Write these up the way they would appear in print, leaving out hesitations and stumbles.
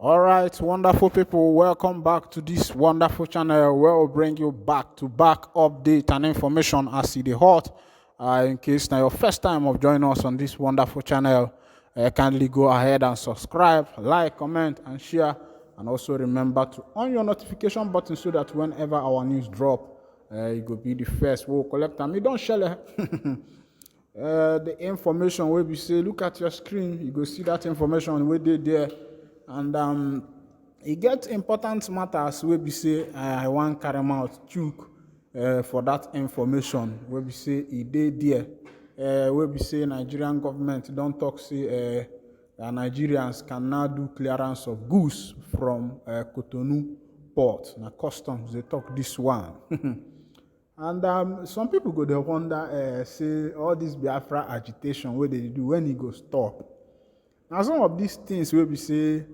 All right, wonderful people, welcome back to this wonderful channel where we'll bring you back-to-back update and information as it is hot. In case now your first time of joining us on this wonderful channel, kindly go ahead and subscribe, like, comment, and share. And also remember to on your notification button so that whenever our news drop, you will be the first. We'll collect them. You don't share the information where we say, look at your screen, you go see that information where they there. And e get important matters wey be say I wan carry mouth chook for that information wey be say e dey there wey be say Nigerian government don talk say Nigerians can now do clearance of goods from Cotonou port. Na customs dey talk this one. And some people go dey wonder say all this Biafra agitation wey dey do, when e go stop. Now some of these things wey be say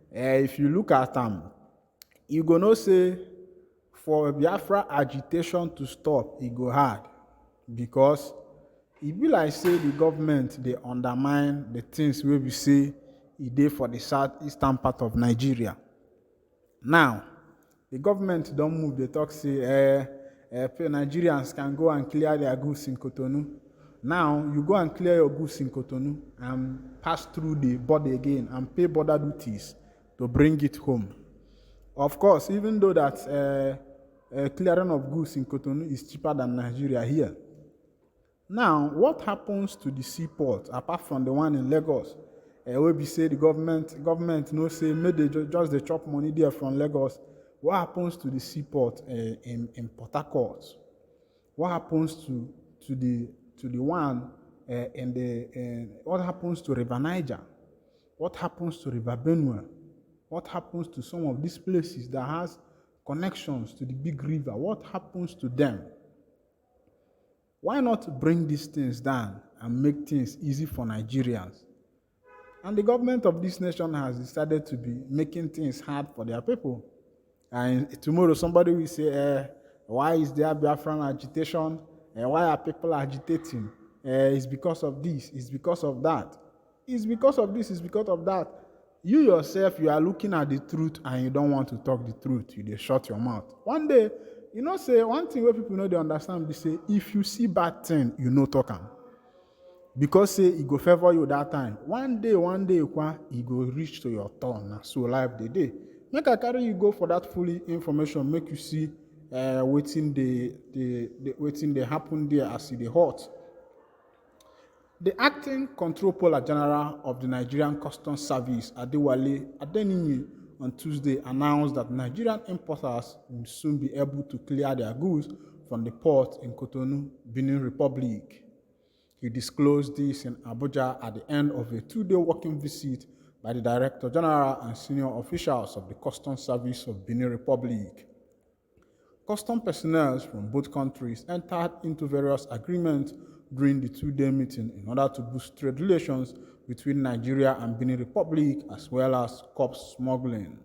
if you look at them, you go know say for Biafra agitation to stop, e go hard, because e be like say the government dey undermine the things wey we say e dey for the southeastern part of Nigeria. Now, the government don move, dey talk say Nigerians can go and clear their goods in Cotonou. Now, you go and clear your goods in Cotonou and pass through the border again and pay border duties to bring it home. Of course, even though that clearing of goods in Cotonou is cheaper than Nigeria here. Now, what happens to the seaport, apart from the one in Lagos, where we say the government no say, maybe they just they chop money there from Lagos. What happens to the seaport in Port Harcourt? What happens to the one what happens to River Niger? What happens to River Benue? What happens to some of these places that has connections to the big river? What happens to them? Why not bring these things down and make things easy for Nigerians? And the government of this nation has decided to be making things hard for their people. And tomorrow somebody will say, why is there Biafran agitation? Why are people agitating? It's because of this, it's because of that. It's because of this, it's because of that. You yourself, you are looking at the truth and you don't want to talk the truth. You just shut your mouth. One day, say one thing where people know they understand, they say, if you see bad thing, you know talk am. Because say it go favor you that time. One day, it go reach to your turn. So life the day. Make I carry you go for that fully information, make you see waiting they happen there as it hot. The acting Controller General of the Nigerian Customs Service, Adewale Adeniyi, on Tuesday announced that Nigerian importers will soon be able to clear their goods from the port in Cotonou, Benin Republic. He disclosed this in Abuja at the end of a 2-day working visit by the Director General and senior officials of the Customs Service of Benin Republic. Custom personnel from both countries entered into various agreements during the 2-day meeting in order to boost trade relations between Nigeria and Benin Republic, as well as curb smuggling.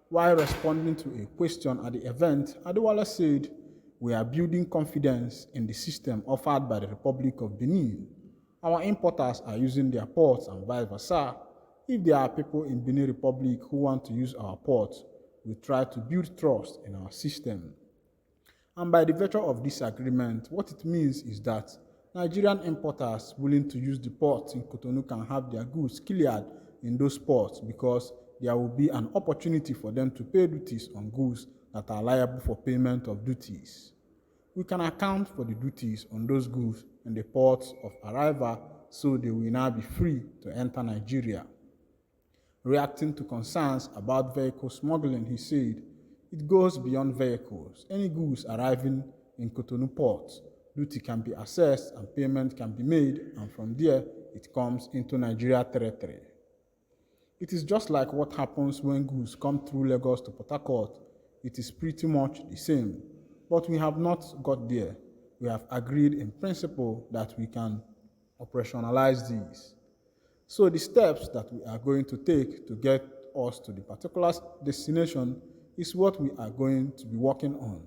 While responding to a question at the event, Adewale said, "We are building confidence in the system offered by the Republic of Benin. Our importers are using their ports and vice versa. If there are people in Benin Republic who want to use our ports, we try to build trust in our system." And by the virtue of this agreement, what it means is that Nigerian importers willing to use the ports in Cotonou can have their goods cleared in those ports, because there will be an opportunity for them to pay duties on goods that are liable for payment of duties. We can account for the duties on those goods in the ports of arrival, so they will now be free to enter Nigeria. Reacting to concerns about vehicle smuggling, he said, "It goes beyond vehicles. Any goods arriving in Cotonou port, duty can be assessed and payment can be made, and from there, it comes into Nigeria territory. It is just like what happens when goods come through Lagos to Port Harcourt. It is pretty much the same, but we have not got there. We have agreed in principle that we can operationalize these. So the steps that we are going to take to get us to the particular destination is what we are going to be working on.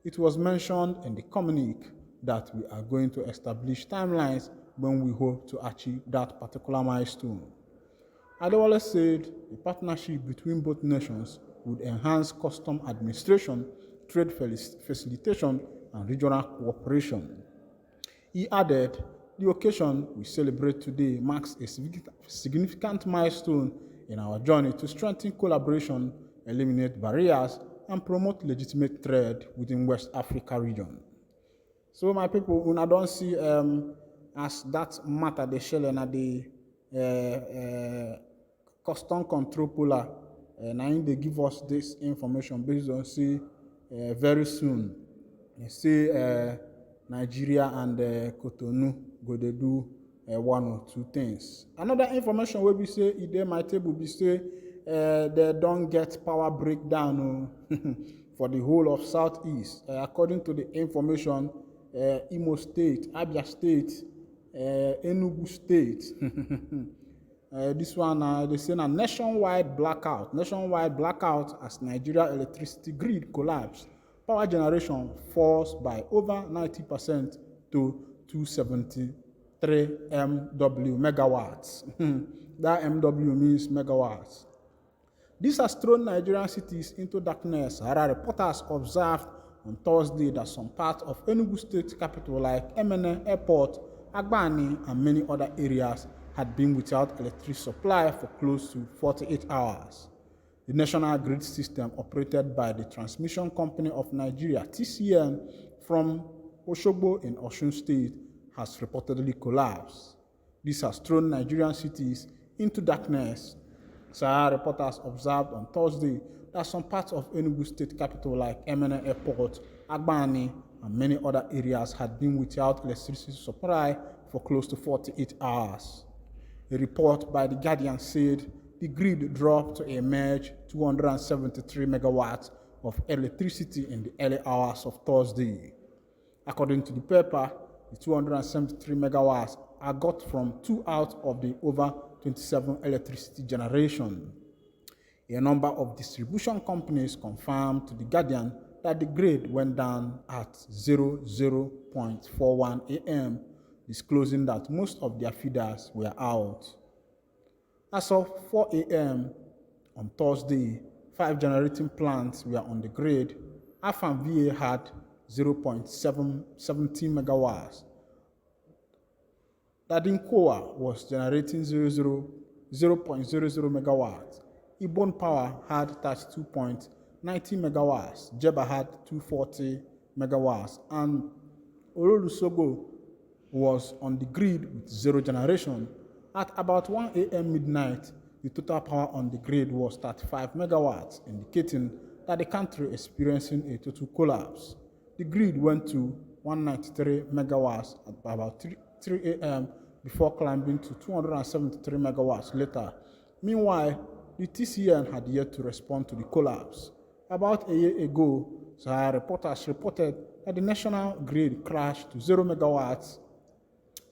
It was mentioned in the communique that we are going to establish timelines when we hope to achieve that particular milestone. Adewale said the partnership between both nations would enhance custom administration, trade facilitation, and regional cooperation. He added, the occasion we celebrate today marks a significant milestone in our journey to strengthen collaboration, eliminate barriers, and promote legitimate trade within West Africa region. So my people, una don't see as that matter they share na the custom control polar, and they give us this information based on say very soon. Say Nigeria and Cotonou go they do one or two things. Another information where we say in my table we say they don't get power breakdown for the whole of Southeast. According to the information, Imo State, Abia State, Enugu State. This one, they say a nationwide blackout as Nigeria electricity grid collapsed. Power generation falls by over 90% to 273 MW megawatts. That MW means megawatts. This has thrown Nigerian cities into darkness. Reporters observed on Thursday that some parts of Enugu State capital like Emene Airport, Agbani, and many other areas had been without electricity supply for close to 48 hours. The national grid system operated by the Transmission Company of Nigeria, TCN, from Osogbo in Osun State has reportedly collapsed. This has thrown Nigerian cities into darkness. Sahara reporters observed on Thursday that some parts of Enugu State capital like Emene Airport, Agbani, and many other areas had been without electricity supply for close to 48 hours. A report by The Guardian said the grid dropped to a merge 273 megawatts of electricity in the early hours of Thursday. According to the paper, the 273 megawatts are got from 2 out of the over 27 electricity generation. A number of distribution companies confirmed to The Guardian that the grid went down at 00:41 a.m., disclosing that most of their feeders were out. As of 4 a.m. on Thursday, 5 generating plants were on the grid. Afam VA had 0.17 megawatts. Dadinkoa was generating 0.00 megawatts. Ibon Power had 32.90 megawatts. Jeba had 240 megawatts. And Ololusogo was on the grid with 0 generation. At about 1 a.m. midnight, the total power on the grid was 35 megawatts, indicating that the country is experiencing a total collapse. The grid went to 193 megawatts at about 3 a.m. before climbing to 273 megawatts later. Meanwhile, the TCN had yet to respond to the collapse. About a year ago, Sahara reporters reported that the national grid crashed to 0 megawatts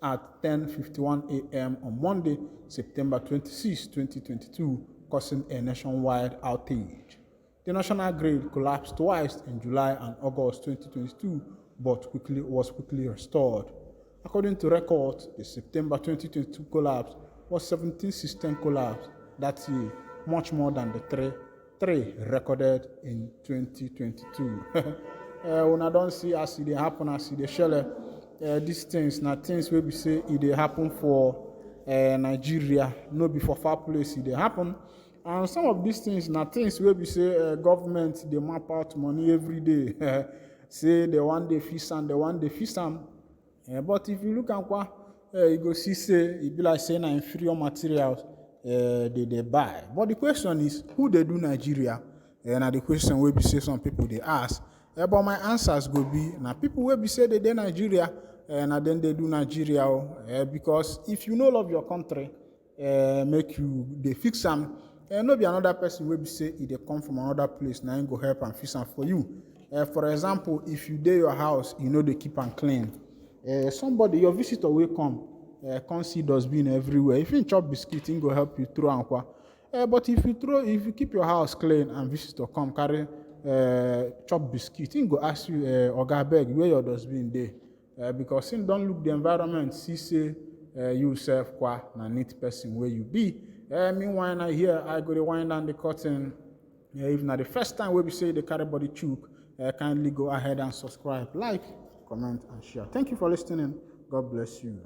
at 10:51 a.m. on Monday, September 26, 2022, causing a nationwide outage. The national grid collapsed twice in July and August 2022, but was quickly restored. According to records, the September 2022 collapse was 17th system collapse that year, much more than the three recorded in 2022. When I don't see as it happen, as it shell. These things, now things where we say it happen for Nigeria, no before far place it happen. And some of these things, now things where we say government they map out money every day. Say the one day feast and the one day feast and. But if you look at what you go see, say it be like saying inferior materials they buy. But the question is, who they do Nigeria? And the question where we say some people they ask. But my answers go be now people will be say they do Nigeria. And then they do Nigeria because if you know love your country, make you they fix them. No be another person will be say if they come from another place now go help and fix them for you. For example, if you do your house, you know they keep and clean. Somebody your visitor will come see dustbin everywhere. If you chop biscuit, he go help you throw and qua. But if you keep your house clean and visitor come carry chop biscuit, he go ask you, Oga beg where your dustbin dey. Because him don't look the environment, see say you self qua na neat person where you be, Meanwhile, now here I go to wind down the curtain. If not the first time we say the carry body chook, kindly go ahead and subscribe, like, comment, and share. Thank you for listening. God bless you.